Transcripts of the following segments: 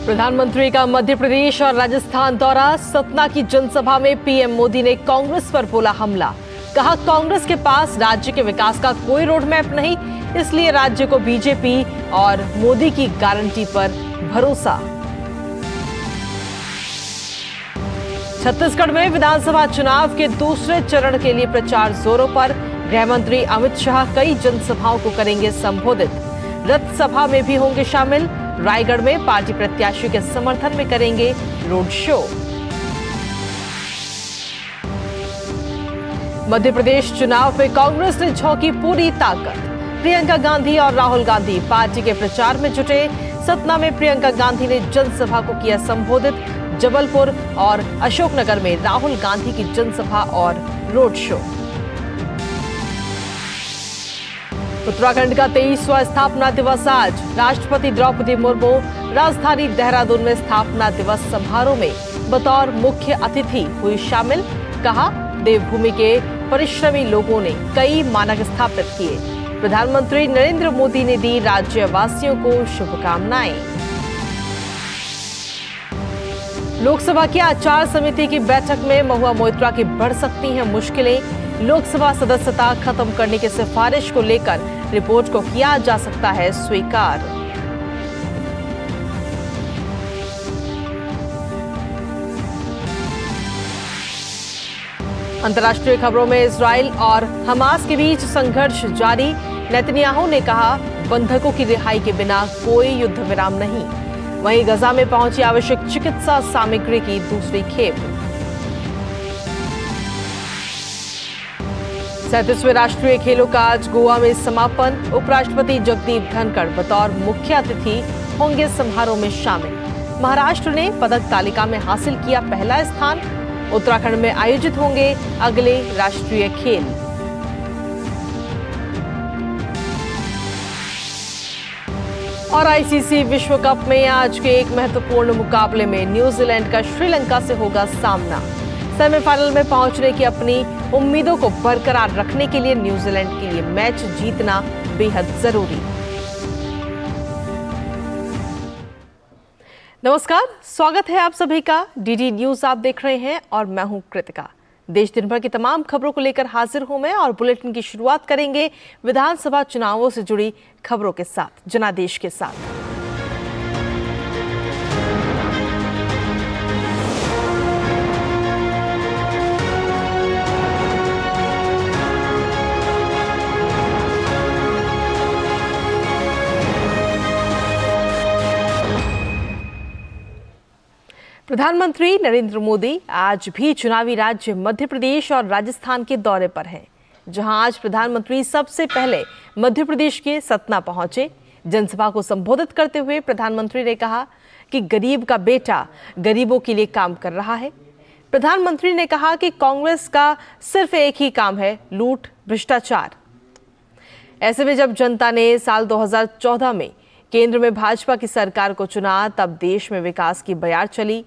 प्रधानमंत्री का मध्य प्रदेश और राजस्थान दौरा। सतना की जनसभा में पीएम मोदी ने कांग्रेस पर बोला हमला। कहा कांग्रेस के पास राज्य के विकास का कोई रोड मैप नहीं, इसलिए राज्य को बीजेपी और मोदी की गारंटी पर भरोसा। छत्तीसगढ़ में विधानसभा चुनाव के दूसरे चरण के लिए प्रचार जोरों पर। गृह मंत्री अमित शाह कई जनसभाओं को करेंगे संबोधित। रथ सभा में भी होंगे शामिल। रायगढ़ में पार्टी प्रत्याशी के समर्थन में करेंगे रोड शो। मध्य प्रदेश चुनाव में कांग्रेस ने झोंकी पूरी ताकत। प्रियंका गांधी और राहुल गांधी पार्टी के प्रचार में जुटे। सतना में प्रियंका गांधी ने जनसभा को किया संबोधित। जबलपुर और अशोकनगर में राहुल गांधी की जनसभा और रोड शो। उत्तराखंड का 23वां स्थापना दिवस आज। राष्ट्रपति द्रौपदी मुर्मू राजधानी देहरादून में स्थापना दिवस समारोह में बतौर मुख्य अतिथि हुई शामिल। कहा देवभूमि के परिश्रमी लोगों ने कई मानक स्थापित किए। प्रधानमंत्री नरेंद्र मोदी ने दी राज्यवासियों को शुभकामनाएं। लोकसभा की आचार समिति की बैठक में महुआ मोइत्रा की बढ़ सकती हैं मुश्किलें। लोकसभा सदस्यता खत्म करने की सिफारिश को लेकर रिपोर्ट को किया जा सकता है स्वीकार। अंतर्राष्ट्रीय खबरों में इजराइल और हमास के बीच संघर्ष जारी। नेतन्याहू ने कहा बंधकों की रिहाई के बिना कोई युद्ध विराम नहीं। वहीं गजा में पहुंची आवश्यक चिकित्सा सामग्री की दूसरी खेप। 37वें राष्ट्रीय खेलों का आज गोवा में समापन। उपराष्ट्रपति जगदीप धनखड़ बतौर मुख्य अतिथि होंगे समारोह में शामिल। महाराष्ट्र ने पदक तालिका में हासिल किया पहला स्थान। उत्तराखंड में आयोजित होंगे अगले राष्ट्रीय खेल। और आईसीसी विश्व कप में आज के एक महत्वपूर्ण मुकाबले में न्यूजीलैंड का श्रीलंका से होगा सामना। सेमीफाइनल में पहुंचने की अपनी उम्मीदों को बरकरार रखने के लिए न्यूजीलैंड के लिए मैच जीतना बेहद जरूरी। नमस्कार, स्वागत है आप सभी का। डीडी न्यूज आप देख रहे हैं और मैं हूं कृतिका। देश दिन भर की तमाम खबरों को लेकर हाजिर हूं मैं और बुलेटिन की शुरुआत करेंगे विधानसभा चुनावों से जुड़ी खबरों के साथ, जनादेश के साथ। प्रधानमंत्री नरेंद्र मोदी आज भी चुनावी राज्य मध्य प्रदेश और राजस्थान के दौरे पर हैं, जहां आज प्रधानमंत्री सबसे पहले मध्य प्रदेश के सतना पहुंचे। जनसभा को संबोधित करते हुए प्रधानमंत्री ने कहा कि गरीब का बेटा गरीबों के लिए काम कर रहा है। प्रधानमंत्री ने कहा कि कांग्रेस का सिर्फ एक ही काम है, लूट भ्रष्टाचार। ऐसे में जब जनता ने साल 2014 में केंद्र में भाजपा की सरकार को चुना, तब देश में विकास की बयार चली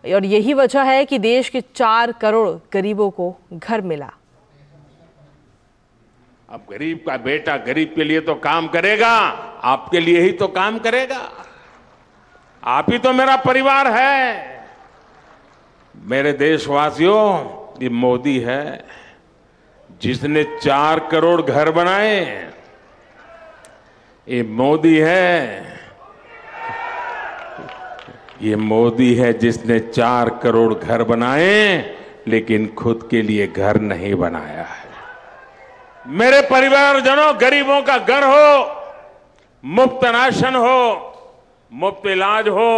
और यही वजह है कि देश के 4 करोड़ गरीबों को घर मिला। अब गरीब का बेटा गरीब के लिए तो काम करेगा, आपके लिए ही तो काम करेगा। आप ही तो मेरा परिवार है। मेरे देशवासियों, ये मोदी है जिसने 4 करोड़ घर बनाए। ये मोदी है, ये मोदी है जिसने 4 करोड़ घर बनाए लेकिन खुद के लिए घर नहीं बनाया है। मेरे परिवारजनों, गरीबों का घर हो, मुफ्त राशन हो, मुफ्त इलाज हो,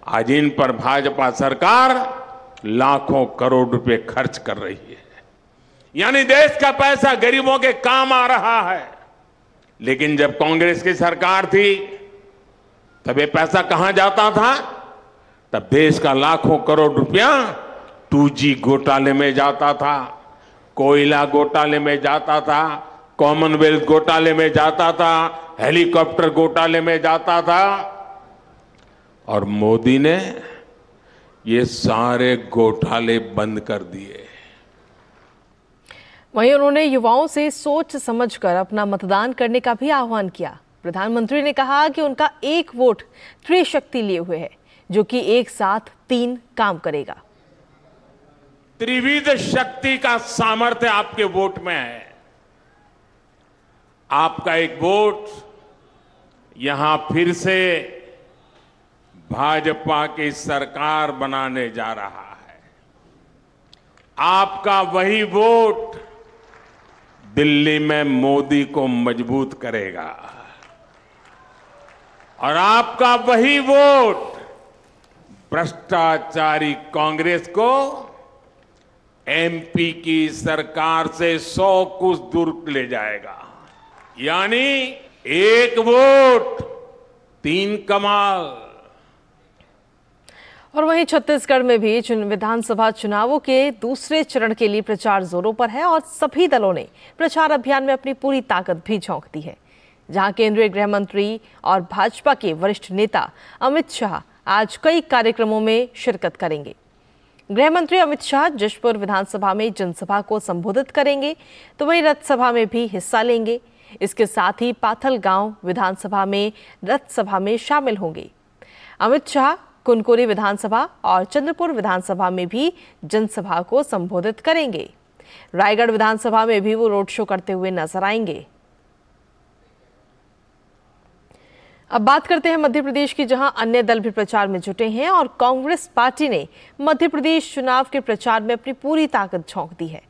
आज इन पर भाजपा सरकार लाखों करोड़ रुपए खर्च कर रही है। यानी देश का पैसा गरीबों के काम आ रहा है। लेकिन जब कांग्रेस की सरकार थी तब ये पैसा कहां जाता था? तब देश का लाखों करोड़ रुपया 2G घोटाले में जाता था, कोयला घोटाले में जाता था, कॉमनवेल्थ घोटाले में जाता था, हेलीकॉप्टर घोटाले में जाता था। और मोदी ने ये सारे घोटाले बंद कर दिए। वहीं उन्होंने युवाओं से सोच समझकर अपना मतदान करने का भी आह्वान किया। प्रधानमंत्री ने कहा कि उनका एक वोट त्रिशक्ति लिए हुए है, जो कि एक साथ 3 काम करेगा। त्रिविध शक्ति का सामर्थ्य आपके वोट में है। आपका एक वोट यहां फिर से भाजपा की सरकार बनाने जा रहा है। आपका वही वोट दिल्ली में मोदी को मजबूत करेगा और आपका वही वोट भ्रष्टाचारी कांग्रेस को एमपी की सरकार से 100 कुछ दूर ले जाएगा। यानी एक वोट 3 कमाल। और वहीं छत्तीसगढ़ में भी विधानसभा चुनावों के दूसरे चरण के लिए प्रचार जोरों पर है और सभी दलों ने प्रचार अभियान में अपनी पूरी ताकत भी झोंक दी है। जहां केंद्रीय गृह मंत्री और भाजपा के वरिष्ठ नेता अमित शाह आज कई कार्यक्रमों में शिरकत करेंगे। गृह मंत्री अमित शाह जशपुर विधानसभा में जनसभा को संबोधित करेंगे, तो वहीं रथ सभा में भी हिस्सा लेंगे। इसके साथ ही पाथलगांव विधानसभा में रथ सभा में शामिल होंगे। अमित शाह कुनकुरी विधानसभा और चंद्रपुर विधानसभा में भी जनसभा को संबोधित करेंगे। रायगढ़ विधानसभा में भी वो रोड शो करते हुए नजर आएंगे। अब बात करते हैं मध्य प्रदेश की, जहां अन्य दल भी प्रचार में जुटे हैं और कांग्रेस पार्टी ने मध्य प्रदेश चुनाव के प्रचार में अपनी पूरी ताकत झोंक दी है।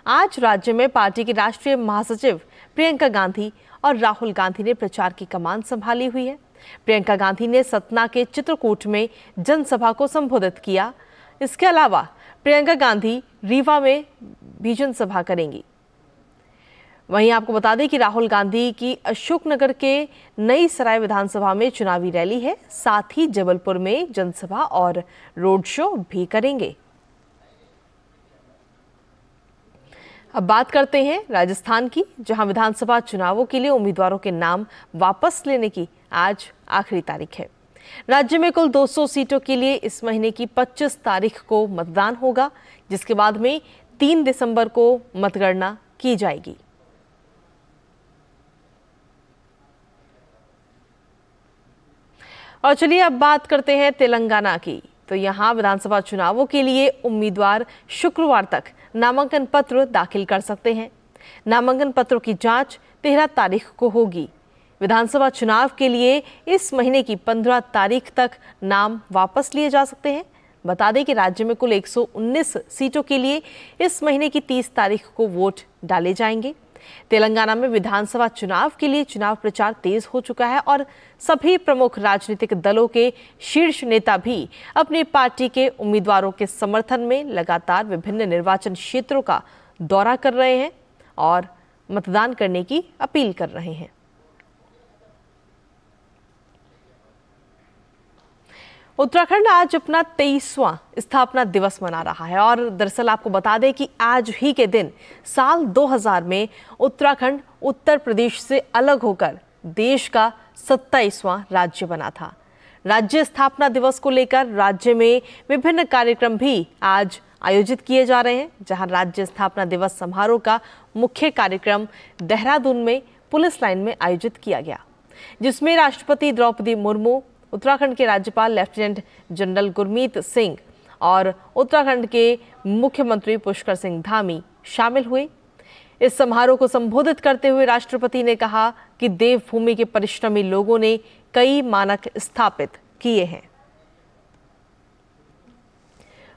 आज राज्य में पार्टी की राष्ट्रीय महासचिव प्रियंका गांधी और राहुल गांधी ने प्रचार की कमान संभाली हुई है। प्रियंका गांधी ने सतना के चित्रकूट में जनसभा को संबोधित किया। इसके अलावा प्रियंका गांधी रीवा में भी जनसभा करेंगी। वहीं आपको बता दें कि राहुल गांधी की अशोकनगर के नई सराय विधानसभा में चुनावी रैली है, साथ ही जबलपुर में जनसभा और रोड शो भी करेंगे। अब बात करते हैं राजस्थान की, जहां विधानसभा चुनावों के लिए उम्मीदवारों के नाम वापस लेने की आज आखिरी तारीख है। राज्य में कुल 200 सीटों के लिए इस महीने की 25 तारीख को मतदान होगा, जिसके बाद में 3 दिसंबर को मतगणना की जाएगी। और चलिए अब बात करते हैं तेलंगाना की, तो यहाँ विधानसभा चुनावों के लिए उम्मीदवार शुक्रवार तक नामांकन पत्र दाखिल कर सकते हैं। नामांकन पत्रों की जांच 13 तारीख को होगी। विधानसभा चुनाव के लिए इस महीने की 15 तारीख तक नाम वापस लिए जा सकते हैं। बता दें कि राज्य में कुल 119 सीटों के लिए इस महीने की 30 तारीख को वोट डाले जाएंगे। तेलंगाना में विधानसभा चुनाव के लिए चुनाव प्रचार तेज हो चुका है और सभी प्रमुख राजनीतिक दलों के शीर्ष नेता भी अपनी पार्टी के उम्मीदवारों के समर्थन में लगातार विभिन्न निर्वाचन क्षेत्रों का दौरा कर रहे हैं और मतदान करने की अपील कर रहे हैं। उत्तराखंड आज अपना 23वां स्थापना दिवस मना रहा है और दरअसल आपको बता दें कि आज ही के दिन साल 2000 में उत्तराखंड उत्तर प्रदेश से अलग होकर देश का 27वां राज्य बना था। राज्य स्थापना दिवस को लेकर राज्य में विभिन्न कार्यक्रम भी आज आयोजित किए जा रहे हैं, जहां राज्य स्थापना दिवस समारोह का मुख्य कार्यक्रम देहरादून में पुलिस लाइन में आयोजित किया गया, जिसमें राष्ट्रपति द्रौपदी मुर्मू, उत्तराखंड के राज्यपाल लेफ्टिनेंट जनरल गुरमीत सिंह और उत्तराखंड के मुख्यमंत्री पुष्कर सिंह धामी शामिल हुए। इस समारोह को संबोधित करते हुए राष्ट्रपति ने कहा कि देवभूमि के परिश्रमी लोगों ने कई मानक स्थापित किए हैं।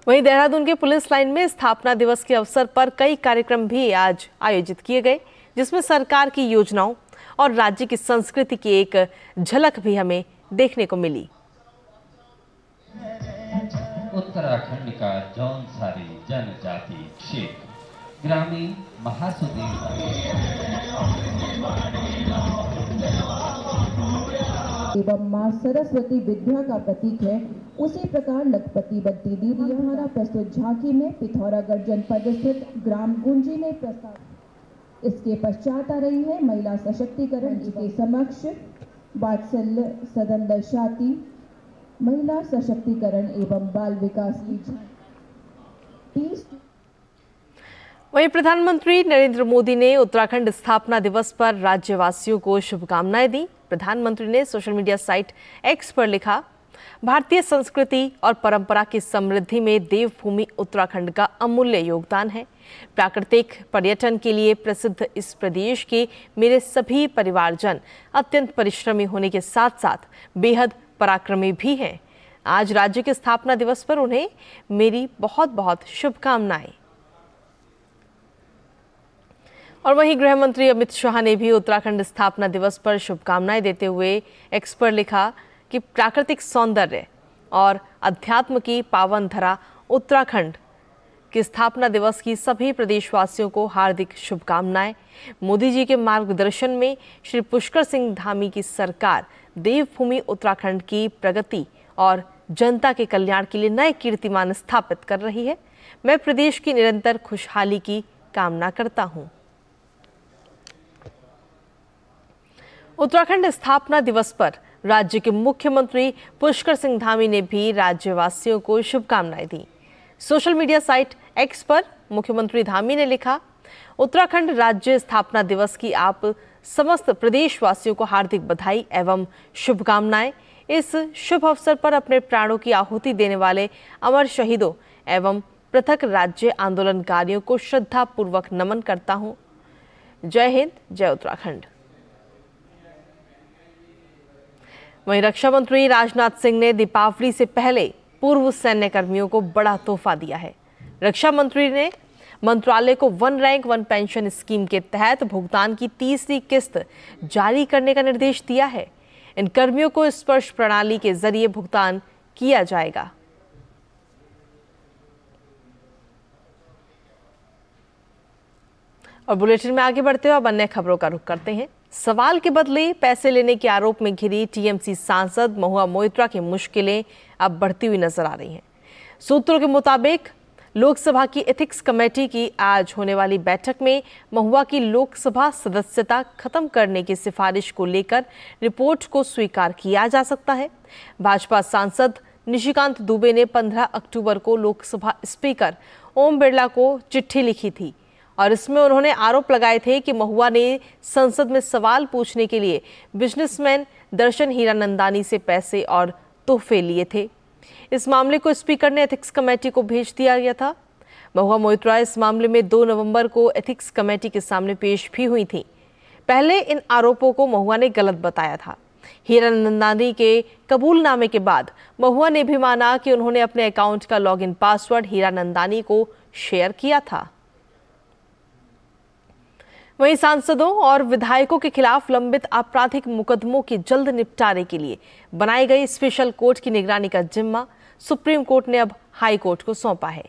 वहीं देहरादून के पुलिस लाइन में स्थापना दिवस के अवसर पर कई कार्यक्रम भी आज आयोजित किए गए, जिसमें सरकार की योजनाओं और राज्य की संस्कृति की एक झलक भी हमें देखने को मिली। उत्तराखंड का जौनसारी जनजाति क्षेत्र ग्रामीण महासुदीर एवं मां सरस्वती विद्या का प्रतीक है, उसी प्रकार लखपति बत्ती दीदी हमारा प्रस्तुत झांकी में पिथौरागढ़ जनपद स्थित ग्राम गुंजी में प्रस्ताव। इसके पश्चात आ रही है महिला सशक्तिकरण। इसके समक्ष वात्सल्य सदन दर्शाती महिला सशक्तिकरण एवं बाल विकास की झांकी। वहीं प्रधानमंत्री नरेंद्र मोदी ने उत्तराखंड स्थापना दिवस पर राज्यवासियों को शुभकामनाएं दी। प्रधानमंत्री ने सोशल मीडिया साइट एक्स पर लिखा, भारतीय संस्कृति और परंपरा की समृद्धि में देवभूमि उत्तराखंड का अमूल्य योगदान है। प्राकृतिक पर्यटन के लिए प्रसिद्ध इस प्रदेश के मेरे सभी परिवारजन अत्यंत परिश्रमी होने के साथ साथ बेहद पराक्रमी भी हैं। आज राज्य के स्थापना दिवस पर उन्हें मेरी बहुत बहुत शुभकामनाएं। और वहीं गृह मंत्री अमित शाह ने भी उत्तराखंड स्थापना दिवस पर शुभकामनाएं देते हुए एक्स पर लिखा कि प्राकृतिक सौंदर्य और अध्यात्म की पावन धरा उत्तराखंड के स्थापना दिवस की सभी प्रदेशवासियों को हार्दिक शुभकामनाएं। मोदी जी के मार्गदर्शन में श्री पुष्कर सिंह धामी की सरकार देवभूमि उत्तराखंड की प्रगति और जनता के कल्याण के लिए नए कीर्तिमान स्थापित कर रही है। मैं प्रदेश की निरंतर खुशहाली की कामना करता हूं। उत्तराखंड स्थापना दिवस पर राज्य के मुख्यमंत्री पुष्कर सिंह धामी ने भी राज्यवासियों को शुभकामनाएं दी। सोशल मीडिया साइट एक्स पर मुख्यमंत्री धामी ने लिखा, उत्तराखंड राज्य स्थापना दिवस की आप समस्त प्रदेशवासियों को हार्दिक बधाई एवं शुभकामनाएं। इस शुभ अवसर पर अपने प्राणों की आहुति देने वाले अमर शहीदों एवं पृथक राज्य आंदोलनकारियों को श्रद्धा पूर्वक नमन करता हूं। जय हिंद, जय उत्तराखंड। वहीं रक्षा मंत्री राजनाथ सिंह ने दीपावली से पहले पूर्व सैन्य कर्मियों को बड़ा तोहफा दिया है। रक्षा मंत्री ने मंत्रालय को one rank one pension scheme के तहत भुगतान की तीसरी किस्त जारी करने का निर्देश दिया है। इन कर्मियों को स्पर्श प्रणाली के जरिए भुगतान किया जाएगा। और बुलेटिन में आगे बढ़ते हुए अब अन्य खबरों का रुख करते हैं। सवाल के बदले पैसे लेने के आरोप में घिरी टीएमसी सांसद महुआ मोइत्रा की मुश्किलें अब बढ़ती हुई नजर आ रही हैं। सूत्रों के मुताबिक लोकसभा की एथिक्स कमेटी की आज होने वाली बैठक में महुआ की लोकसभा सदस्यता खत्म करने की सिफारिश को लेकर रिपोर्ट को स्वीकार किया जा सकता है। भाजपा सांसद निशिकांत दुबे ने 15 अक्टूबर को लोकसभा स्पीकर ओम बिरला को चिट्ठी लिखी थी और इसमें उन्होंने आरोप लगाए थे कि महुआ ने संसद में सवाल पूछने के लिए बिजनेसमैन दर्शन हीरानंदानी से पैसे और तोहफे लिए थे। इस मामले को स्पीकर ने एथिक्स कमेटी को भेज दिया गया था। महुआ मोइत्रा इस मामले में 2 नवंबर को एथिक्स कमेटी के सामने पेश भी हुई थी। पहले इन आरोपों को महुआ ने गलत बताया था। हीरानंदानी के कबूलनामे के बाद महुआ ने भी माना कि उन्होंने अपने अकाउंट का लॉगिन पासवर्ड हीरानंदानी को शेयर किया था। वहीं सांसदों और विधायकों के खिलाफ लंबित आपराधिक मुकदमों के जल्द निपटारे के लिए बनाई गई स्पेशल कोर्ट की निगरानी का जिम्मा सुप्रीम कोर्ट ने अब हाई कोर्ट को सौंपा है।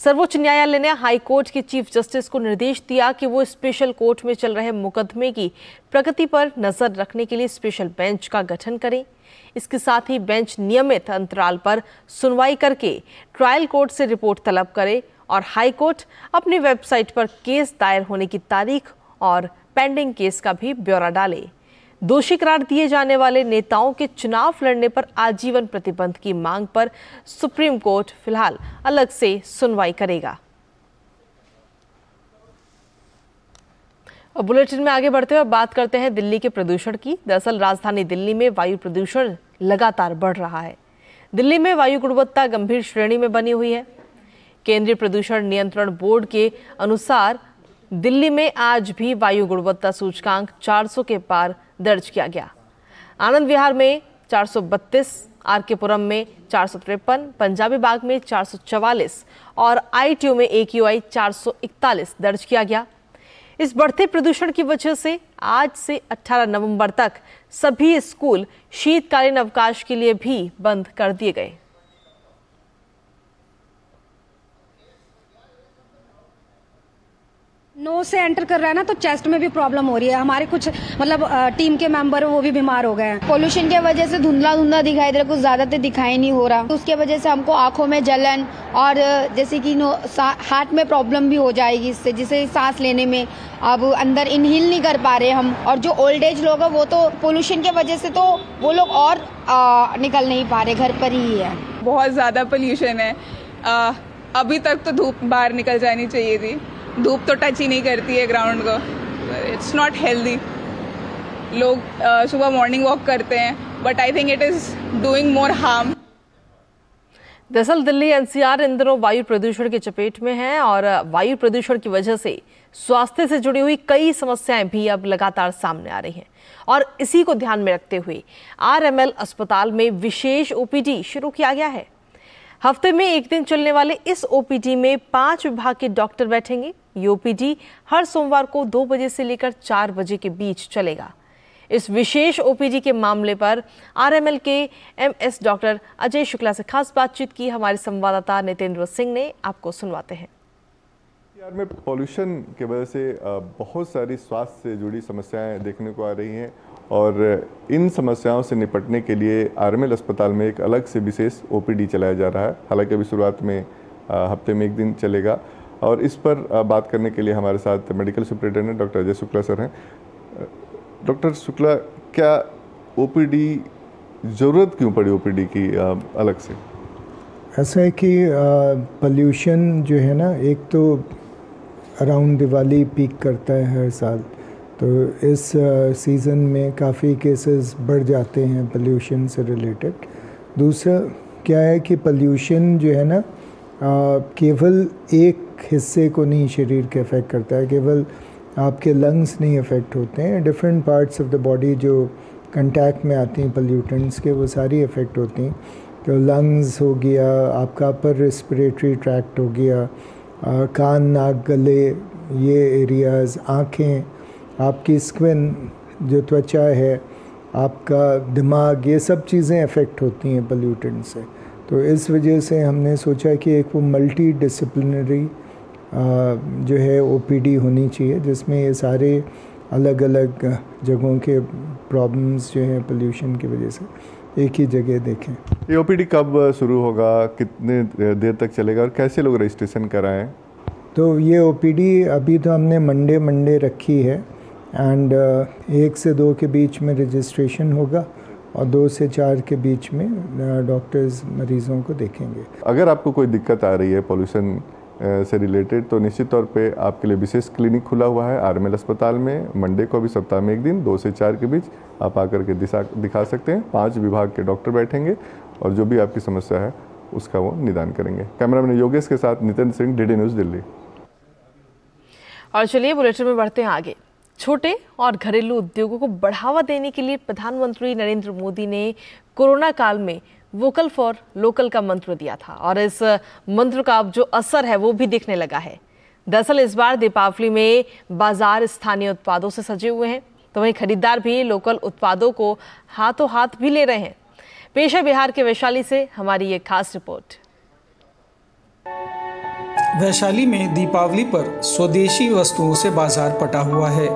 सर्वोच्च न्यायालय ने हाई कोर्ट के चीफ जस्टिस को निर्देश दिया कि वो स्पेशल कोर्ट में चल रहे मुकदमे की प्रगति पर नजर रखने के लिए स्पेशल बेंच का गठन करें। इसके साथ ही बेंच नियमित अंतराल पर सुनवाई करके ट्रायल कोर्ट से रिपोर्ट तलब करे और हाई कोर्ट अपनी वेबसाइट पर केस दायर होने की तारीख और पेंडिंग केस का भी ब्यौरा डाले। दोषी करार दिए जाने वाले नेताओं के चुनाव लड़ने पर आजीवन प्रतिबंध की मांग पर सुप्रीम कोर्ट फिलहाल अलग से सुनवाई करेगा। और बुलेटिन में आगे बढ़ते हुए बात करते हैं दिल्ली के प्रदूषण की। दरअसल राजधानी दिल्ली में वायु प्रदूषण लगातार बढ़ रहा है। दिल्ली में वायु गुणवत्ता गंभीर श्रेणी में बनी हुई है। केंद्रीय प्रदूषण नियंत्रण बोर्ड के अनुसार दिल्ली में आज भी वायु गुणवत्ता सूचकांक 400 के पार दर्ज किया गया। आनंद विहार में 432, आरके पुरम में 453, पंजाबी बाग में 444 और ITO में AQI 441 दर्ज किया गया। इस बढ़ते प्रदूषण की वजह से आज से 18 नवंबर तक सभी स्कूल शीतकालीन अवकाश के लिए भी बंद कर दिए गए। नोज से एंटर कर रहा है ना, तो चेस्ट में भी प्रॉब्लम हो रही है। हमारे कुछ मतलब टीम के मेंबर वो भी बीमार हो गए हैं। पोल्यूशन की वजह से धुंधला धुंधला दिखाई दे रहा है, कुछ ज्यादा तो दिखाई नहीं हो रहा। तो उसके वजह से हमको आंखों में जलन और जैसे कि हार्ट में प्रॉब्लम भी हो जाएगी इससे, जिसे सांस लेने में अब अंदर इनहेल नहीं कर पा रहे हम। और जो ओल्ड एज लोग हैं वो तो पोल्यूशन की वजह से तो वो लोग और निकल नहीं पा रहे, घर पर ही है। बहुत ज्यादा पोल्यूशन है। अभी तक तो धूप बाहर निकल जानी चाहिए थी। धूप तो टच ही नहीं करती है ग्राउंड को। It's not healthy. लोग सुबह मॉर्निंग वॉक करते हैं, but I think it is doing more harm. दरअसल दिल्ली एनसीआर इन दिनों वायु प्रदूषण की चपेट में है और वायु प्रदूषण की वजह से स्वास्थ्य से जुड़ी हुई कई समस्याएं भी अब लगातार सामने आ रही हैं और इसी को ध्यान में रखते हुए आरएमएल अस्पताल में विशेष ओपीडी शुरू किया गया है। हफ्ते में एक दिन चलने वाले इस ओपीडी में 5 विभाग के डॉक्टर बैठेंगे। ये ओपीडी हर सोमवार को 2 बजे से लेकर 4 बजे के बीच चलेगा। इस विशेष ओपीडी के मामले पर आरएमएल के एमएस डॉक्टर अजय शुक्ला से खास बातचीत की हमारे संवाददाता नितेंद्र सिंह ने। आपको सुनवाते हैं। यार में पॉल्यूशन की वजह से बहुत सारी स्वास्थ्य से जुड़ी समस्याएं देखने को आ रही हैं और इन समस्याओं से निपटने के लिए आरएमएल अस्पताल में एक अलग से विशेष ओपीडी चलाया जा रहा है। हालांकि अभी शुरुआत में हफ्ते में एक दिन चलेगा और इस पर बात करने के लिए हमारे साथ medical superintendent doctor Ajay Shukla sir हैं। डॉक्टर शुक्ला, क्या ओपीडी ज़रूरत क्यों पड़ी ओपीडी की अलग से? ऐसा है कि पोल्यूशन जो है ना, एक तो अराउंड दिवाली पीक करता है हर साल, तो इस सीज़न में काफ़ी केसेस बढ़ जाते हैं पोल्यूशन से रिलेटेड। दूसरा क्या है कि पोल्यूशन जो है ना केवल एक हिस्से को नहीं शरीर के अफेक्ट करता है, केवल आपके लंग्स नहीं अफेक्ट होते हैं, different parts of the body जो कंटैक्ट में आती हैं पोल्यूटेंट्स के, वो सारी अफेक्ट होती हैं। तो लंग्स हो गया, आपका अपर रेस्पिरेटरी ट्रैक्ट हो गया, कान नाक गले ये एरियाज़, आँखें, आपकी स्किन जो त्वचा है, आपका दिमाग, ये सब चीज़ें अफेक्ट होती हैं पोल्यूटेंट से। तो इस वजह से हमने सोचा कि एक वो मल्टी डिसिप्लिनरी जो है ओपीडी होनी चाहिए जिसमें ये सारे अलग अलग जगहों के प्रॉब्लम्स जो हैं पोल्यूशन की वजह से एक ही जगह देखें। ये ओपीडी कब शुरू होगा, कितने देर तक चलेगा और कैसे लोग रजिस्ट्रेशन कराएं? तो ये ओपीडी अभी तो हमने मंडे रखी है एंड 1 से 2 के बीच में रजिस्ट्रेशन होगा और 2 से 4 के बीच में डॉक्टर्स मरीज़ों को देखेंगे। अगर आपको कोई दिक्कत आ रही है पोल्यूशन से रिलेटेड तो निश्चित तौर पे आपके लिए विशेष क्लिनिक खुला हुआ है आरएमएल अस्पताल में। मंडे को भी सप्ताह में एक दिन 2 से 4 के बीच आप आकर के दिखा सकते हैं। 5 विभाग के डॉक्टर बैठेंगे और जो भी आपकी समस्या है उसका वो निदान करेंगे। कैमरामैन योगेश के साथ नितिन सिंह, डीडी न्यूज़, दिल्ली। और चलिए बुलेटिन में बढ़ते हैं आगे। छोटे और घरेलू उद्योगों को बढ़ावा देने के लिए प्रधानमंत्री नरेंद्र मोदी ने कोरोना काल में वोकल फॉर लोकल का मंत्र दिया था और इस मंत्र का अब जो असर है वो भी दिखने लगा है। दरअसल इस बार दीपावली में बाजार स्थानीय उत्पादों से सजे हुए हैं, तो वहीं खरीदार भी लोकल उत्पादों को हाथों हाथ भी ले रहे हैं। पेश है बिहार के वैशाली से हमारी ये खास रिपोर्ट। वैशाली में दीपावली पर स्वदेशी वस्तुओं से बाजार पटा हुआ है।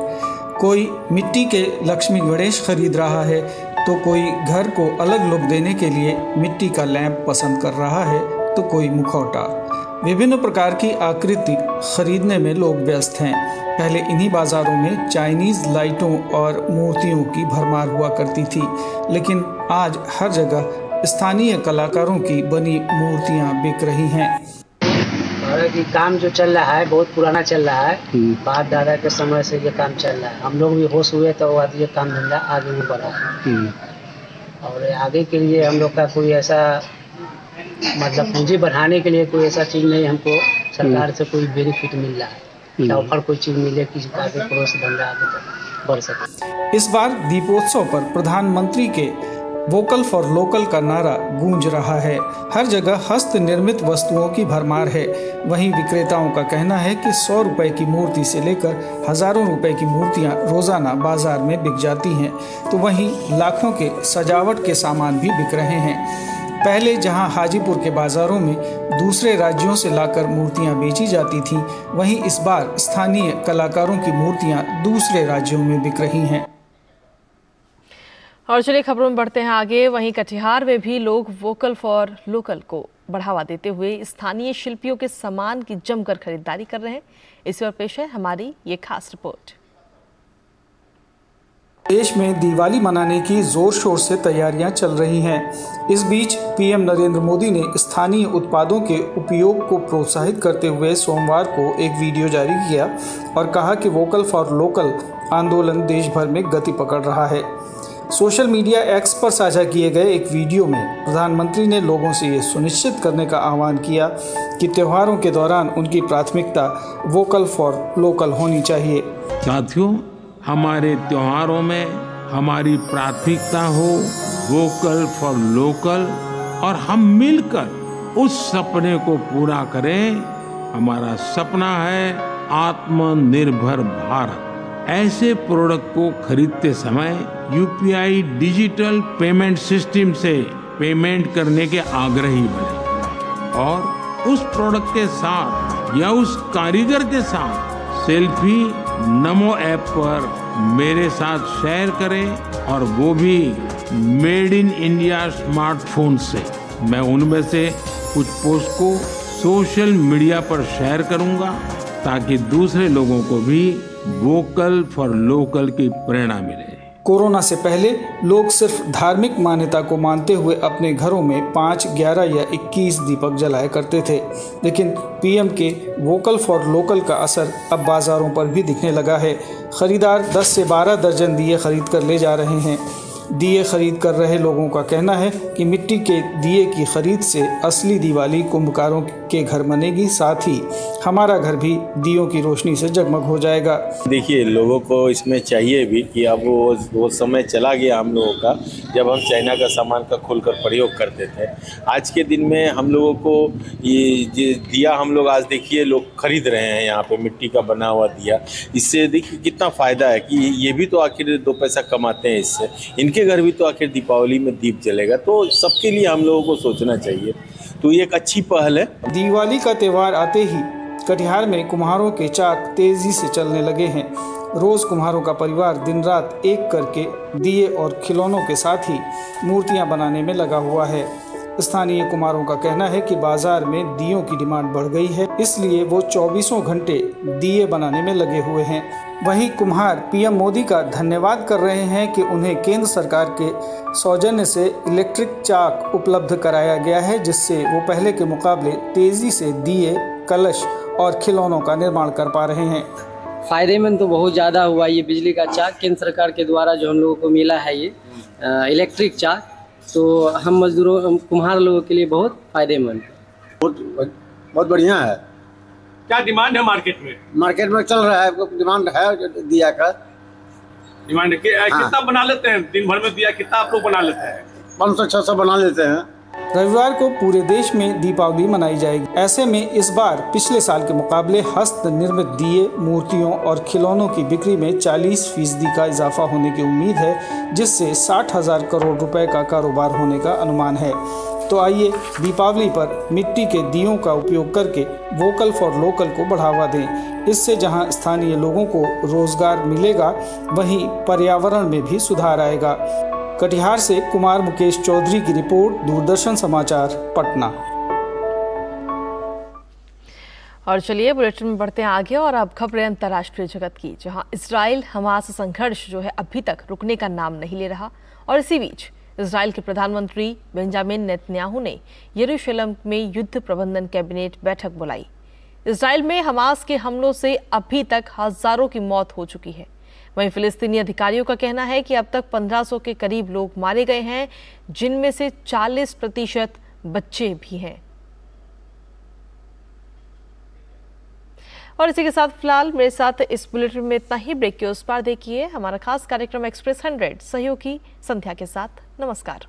कोई मिट्टी के लक्ष्मी गणेश खरीद रहा है तो कोई घर को अलग लुक देने के लिए मिट्टी का लैंप पसंद कर रहा है तो कोई मुखौटा। विभिन्न प्रकार की आकृति खरीदने में लोग व्यस्त हैं। पहले इन्हीं बाजारों में चाइनीज लाइटों और मूर्तियों की भरमार हुआ करती थी, लेकिन आज हर जगह स्थानीय कलाकारों की बनी मूर्तियां बिक रही हैं। कि काम जो चल रहा है बहुत पुराना चल रहा है, बाप दादा के समय से ये काम चल रहा है। हम लोग भी होश हुए तो ये काम धंधा आगे भी बढ़ा है और आगे के लिए हम लोग का कोई ऐसा मतलब पूंजी बढ़ाने के लिए कोई ऐसा चीज़ नहीं हमको सरकार से कोई बेनिफिट मिल रहा है, ऑफर कोई चीज़ मिले कि आगे प्रोस धंधा आगे बढ़ सके। इस बार दीपोत्सव पर प्रधानमंत्री के वोकल फॉर लोकल का नारा गूंज रहा है। हर जगह हस्त निर्मित वस्तुओं की भरमार है। वहीं विक्रेताओं का कहना है कि 100 रुपए की मूर्ति से लेकर हजारों रुपए की मूर्तियां रोजाना बाजार में बिक जाती हैं, तो वहीं लाखों के सजावट के सामान भी बिक रहे हैं। पहले जहां हाजीपुर के बाजारों में दूसरे राज्यों से लाकर मूर्तियां बेची जाती थीं, वहीं इस बार स्थानीय कलाकारों की मूर्तियां दूसरे राज्यों में बिक रही हैं। और चलिए खबरों में बढ़ते हैं आगे। वहीं कटिहार में भी लोग वोकल फॉर लोकल को बढ़ावा देते हुए स्थानीय शिल्पियों के सामान की जमकर खरीदारी कर रहे हैं। इस पर पेश है हमारी ये खास रिपोर्ट। देश में दिवाली मनाने की जोर शोर से तैयारियां चल रही हैं। इस बीच पीएम नरेंद्र मोदी ने स्थानीय उत्पादों के उपयोग को प्रोत्साहित करते हुए सोमवार को एक वीडियो जारी किया और कहा कि वोकल फॉर लोकल आंदोलन देश भर में गति पकड़ रहा है। सोशल मीडिया एक्स पर साझा किए गए एक वीडियो में प्रधानमंत्री ने लोगों से ये सुनिश्चित करने का आह्वान किया कि त्योहारों के दौरान उनकी प्राथमिकता वोकल फॉर लोकल होनी चाहिए। साथियों, हमारे त्योहारों में हमारी प्राथमिकता हो वोकल फॉर लोकल और हम मिलकर उस सपने को पूरा करें। हमारा सपना है आत्मनिर्भर भारत। ऐसे प्रोडक्ट को खरीदते समय यूपीआई डिजिटल पेमेंट सिस्टम से पेमेंट करने के आग्रही बने और उस प्रोडक्ट के साथ या उस कारीगर के साथ सेल्फी नमो ऐप पर मेरे साथ शेयर करें और वो भी मेड इन इंडिया स्मार्टफोन से। मैं उनमें से कुछ पोस्ट को सोशल मीडिया पर शेयर करूंगा ताकि दूसरे लोगों को भी वोकल फॉर लोकल की प्रेरणा मिले। कोरोना से पहले लोग सिर्फ धार्मिक मान्यता को मानते हुए अपने घरों में 5, 11 या 21 दीपक जलाया करते थे, लेकिन पीएम के वोकल फॉर लोकल का असर अब बाजारों पर भी दिखने लगा है। खरीदार 10 से 12 दर्जन दिए खरीद कर ले जा रहे हैं। दिए खरीद कर रहे लोगों का कहना है कि मिट्टी के दिए की खरीद से असली दिवाली कुंभकारों के घर बनेगी, साथ ही हमारा घर भी दियों की रोशनी से जगमग हो जाएगा। देखिए, लोगों को इसमें चाहिए भी कि अब वो समय चला गया हम लोगों का जब हम चाइना का सामान का खुलकर प्रयोग करते थे। आज के दिन में हम लोगों को ये दिया हम लोग आज देखिए लोग खरीद रहे हैं, यहाँ पे मिट्टी का बना हुआ दिया। इससे देखिए कितना फ़ायदा है कि ये भी तो आखिर 2 पैसा कमाते हैं इससे, इनके घर भी तो आखिर दीपावली में दीप जलेगा। तो सबके लिए हम लोगों को सोचना चाहिए, तो ये एक अच्छी पहल है। दिवाली का त्यौहार आते ही कटिहार में कुम्हारों के चाक तेजी से चलने लगे हैं। रोज कुम्हारों का परिवार दिन रात एक करके दिए और खिलौनों के साथ ही मूर्तियां बनाने में लगा हुआ है। स्थानीय कुम्हारों का कहना है कि बाजार में दियों की डिमांड बढ़ गई है, इसलिए वो 24 घंटे दिए बनाने में लगे हुए हैं। वहीं कुम्हार पीएम मोदी का धन्यवाद कर रहे हैं कि उन्हें केंद्र सरकार के सौजन्य से इलेक्ट्रिक चाक उपलब्ध कराया गया है, जिससे वो पहले के मुकाबले तेजी से दिए, कलश और खिलौनों का निर्माण कर पा रहे हैं। फायदेमंद तो बहुत ज़्यादा हुआ ये बिजली का चाक केंद्र सरकार के द्वारा जो हम लोगों को मिला है ये इलेक्ट्रिक चाक, तो हम मजदूरों कुम्हार लोगों के लिए बहुत फायदेमंद, बहुत बढ़िया है। क्या डिमांड है मार्केट में? मार्केट में चल रहा है, डिमांड है दिया का। डिमांड है कितना बना लेते हैं दिन भर में दिया? कितना आप लोग बना लेते हैं? 500-600 बना लेते हैं। रविवार को पूरे देश में दीपावली मनाई जाएगी। ऐसे में इस बार पिछले साल के मुकाबले हस्त निर्मित दिए, मूर्तियों और खिलौनों की बिक्री में 40% का इजाफा होने की उम्मीद है, जिससे 60,000 करोड़ रुपए का कारोबार होने का अनुमान है। तो आइए दीपावली पर मिट्टी के दियों का उपयोग करके वोकल फॉर लोकल को बढ़ावा दें। इससे जहां स्थानीय लोगों को रोजगार मिलेगा, वहीं पर्यावरण में भी सुधार आएगा। कटिहार से कुमार मुकेश चौधरी की रिपोर्ट, दूरदर्शन समाचार, पटना। और चलिए बुलेटिन में बढ़ते हैं आगे और अब खबरें अंतर्राष्ट्रीय जगत की, जहां इजराइल हमास संघर्ष जो है अभी तक रुकने का नाम नहीं ले रहा। और इसी बीच इजराइल के प्रधानमंत्री बेंजामिन नेतन्याहू ने यरूशलेम में युद्ध प्रबंधन कैबिनेट बैठक बुलाई। इजराइल में हमास के हमलों से अभी तक हजारों की मौत हो चुकी है। वहीं फिलिस्तीनी अधिकारियों का कहना है कि अब तक 1500 के करीब लोग मारे गए हैं, जिनमें से 40% बच्चे भी हैं। और इसी के साथ फिलहाल मेरे साथ इस बुलेटिन में इतना ही। ब्रेक के उस पार देखिए हमारा खास कार्यक्रम एक्सप्रेस 100 सहयोगी संध्या के साथ। नमस्कार।